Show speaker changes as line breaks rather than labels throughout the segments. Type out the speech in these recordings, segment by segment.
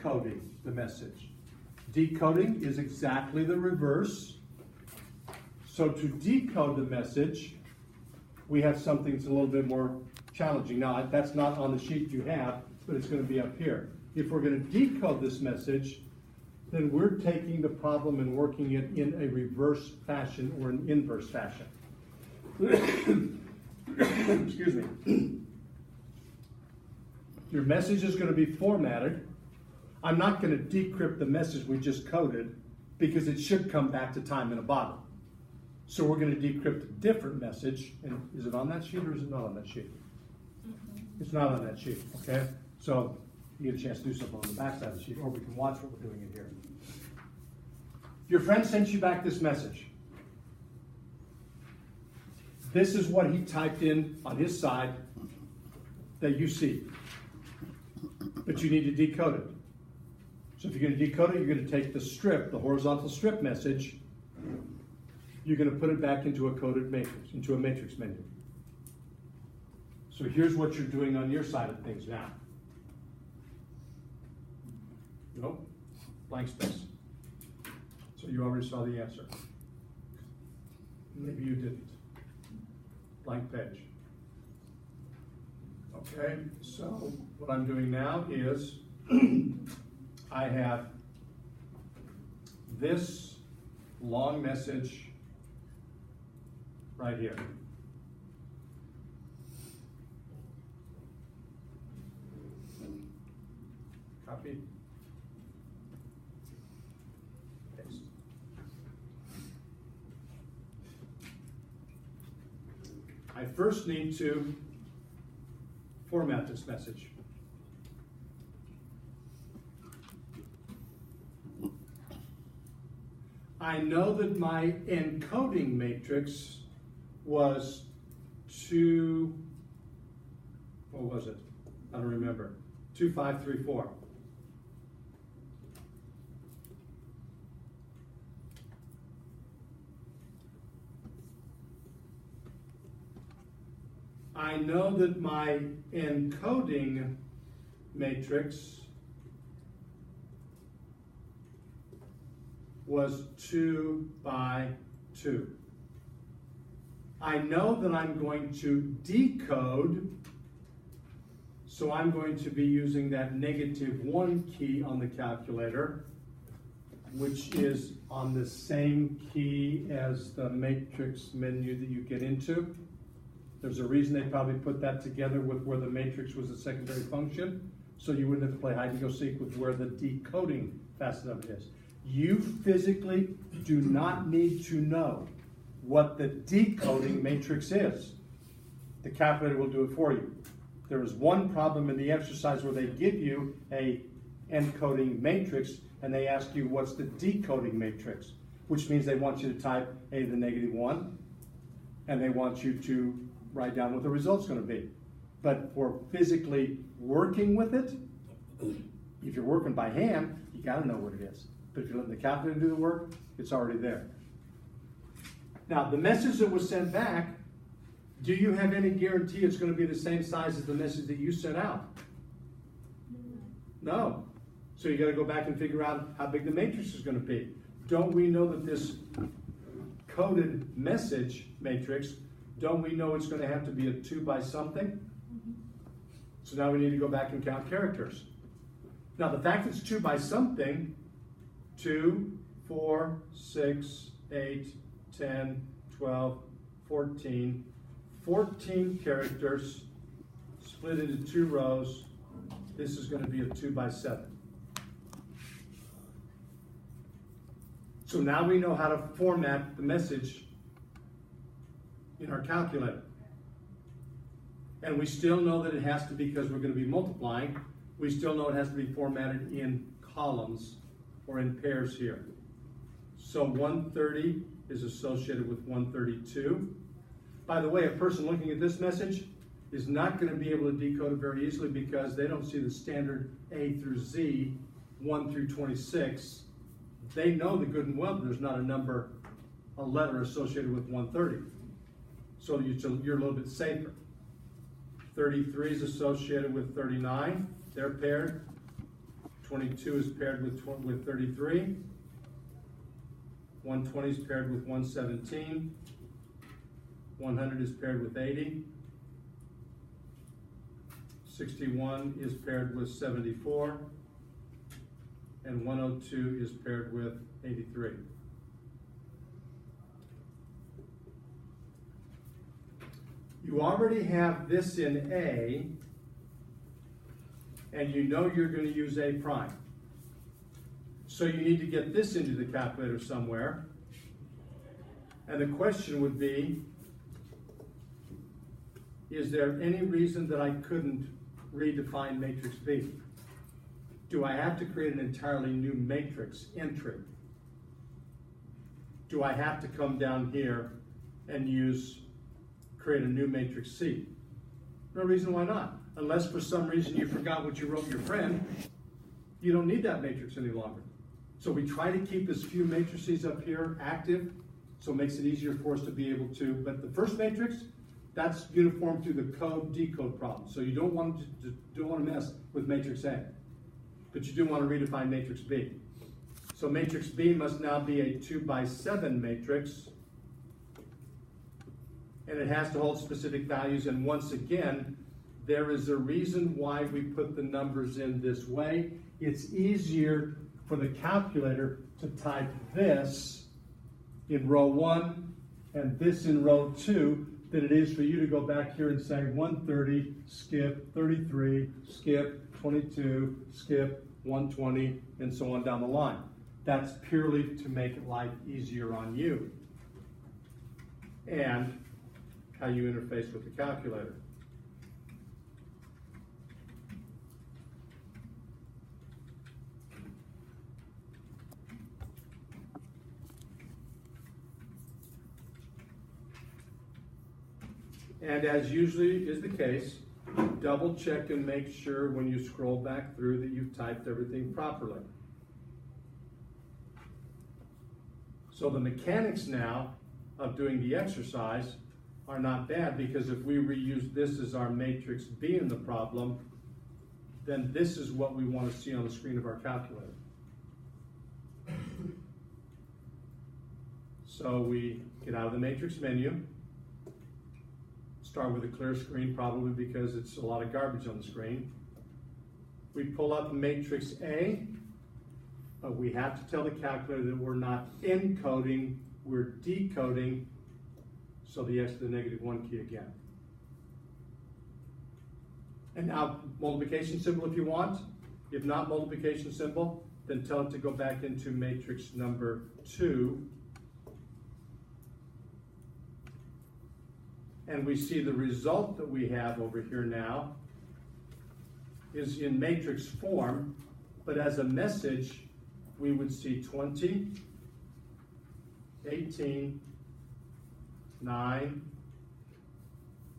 decoding the message. Decoding is exactly the reverse. So to decode the message, we have something that's a little bit more challenging. Now, that's not on the sheet you have, but it's going to be up here. If we're going to decode this message, then we're taking the problem and working it in a reverse fashion or an inverse fashion. Excuse me. Your message is going to be formatted. I'm not going to decrypt the message we just coded because it should come back to time in a bottle. So we're going to decrypt a different message. And is it on that sheet or is it not on that sheet? It's not on that sheet, okay? So you get a chance to do something on the back side of the sheet, or we can watch what we're doing in here. Your friend sent you back this message. This is what he typed in on his side that you see. But you need to decode it. So if you're going to decode it, you're going to take the strip, the horizontal strip message, you're going to put it back into a coded matrix, into a matrix menu. So here's what you're doing on your side of things now. Nope, blank space. So you already saw the answer. Maybe you didn't. Blank page. Okay, so what I'm doing now is I have this long message right here. Copy. Paste. I first need to format this message. I know that my encoding matrix was what was it? I don't remember. 2534. I know that my encoding matrix was 2 by 2. I know that I'm going to decode, so I'm going to be using that -1 key on the calculator, which is on the same key as the matrix menu that you get into. There's a reason they probably put that together with where the matrix was a secondary function, so you wouldn't have to play hide and go seek with where the decoding facet of it is. You physically do not need to know what the decoding matrix is. The calculator will do it for you. There is one problem in the exercise where they give you a encoding matrix and they ask you what's the decoding matrix, which means they want you to type a to the -1 and they want you to write down what the result's going to be. But for physically working with it, if you're working by hand, you got to know what it is. But if you're letting the calculator do the work, it's already there. Now, the message that was sent back, do you have any guarantee it's going to be the same size as the message that you sent out? No. So you got to go back and figure out how big the matrix is going to be. Don't we know that this coded message matrix, don't we know it's going to have to be a 2 by something? So now we need to go back and count characters. Now the fact it's 2 by something, 2, 4, 6, 8, 10, 12, 14, 14 characters split into 2 rows. This is going to be a 2 by 7. So now we know how to format the message in our calculator. And we still know that it has to, because we're going to be multiplying, we still know it has to be formatted in columns or in pairs here. So 130 is associated with 132. By the way, a person looking at this message is not going to be able to decode it very easily because they don't see the standard A through Z, 1 through 26. They know the good and well that there's not a letter associated with 130. So you're a little bit safer. 33 is associated with 39. They're paired. 22 is paired with 33. 120 is paired with 117. 100 is paired with 80. 61 is paired with 74. And 102 is paired with 83. You already have this in A, and you know you're going to use A prime. So you need to get this into the calculator somewhere. And the question would be, is there any reason that I couldn't redefine matrix B? Do I have to create an entirely new matrix entry? Do I have to come down here and create a new matrix C? No reason why not. Unless for some reason you forgot what you wrote your friend, you don't need that matrix any longer. So we try to keep as few matrices up here active, so it makes it easier for us to be able to, but the first matrix, that's uniform through the code decode problem. So you don't want to mess with matrix A, but you do want to redefine matrix B. So matrix B must now be a 2x7 matrix, and it has to hold specific values. And once again, there is a reason why we put the numbers in this way. It's easier for the calculator to type this in row 1 and this in row 2 than it is for you to go back here and say 130, skip 33, skip 22, skip 120, and so on down the line. That's purely to make life easier on you and how you interface with the calculator. And as usually is the case, double check and make sure when you scroll back through that you've typed everything properly. So the mechanics now of doing the exercise are not bad, because if we reuse this as our matrix B in the problem, then this is what we want to see on the screen of our calculator. So we get out of the matrix menu, start with a clear screen, probably because it's a lot of garbage on the screen. We pull up matrix A, but we have to tell the calculator that we're not encoding, we're decoding, so the x to the -1 key again. And now multiplication symbol if you want. If not multiplication symbol, then tell it to go back into matrix number 2. And we see the result that we have over here now is in matrix form, but as a message, we would see 20, 18, 9,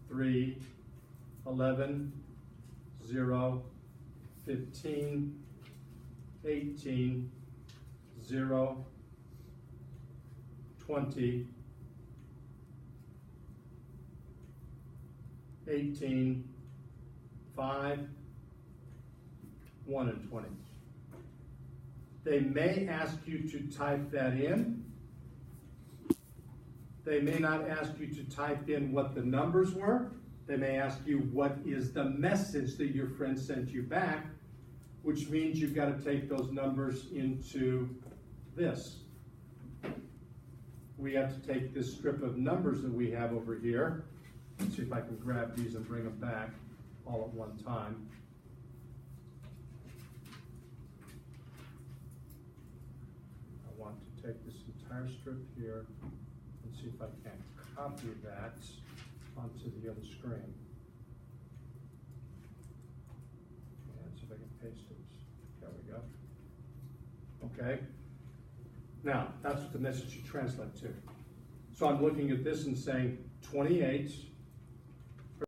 3, 11, 0, 15, 18, 0, 20, 18, 5, 1, and 20. They may ask you to type that in. They may not ask you to type in what the numbers were. They may ask you what is the message that your friend sent you back, which means you've got to take those numbers into this. We have to take this strip of numbers that we have over here. Let's see if I can grab these and bring them back all at one time. I want to take this entire strip here and see if I can copy that onto the other screen. And see if I can paste it. There we go. Okay. Now, that's what the message should translate to. So I'm looking at this and saying 28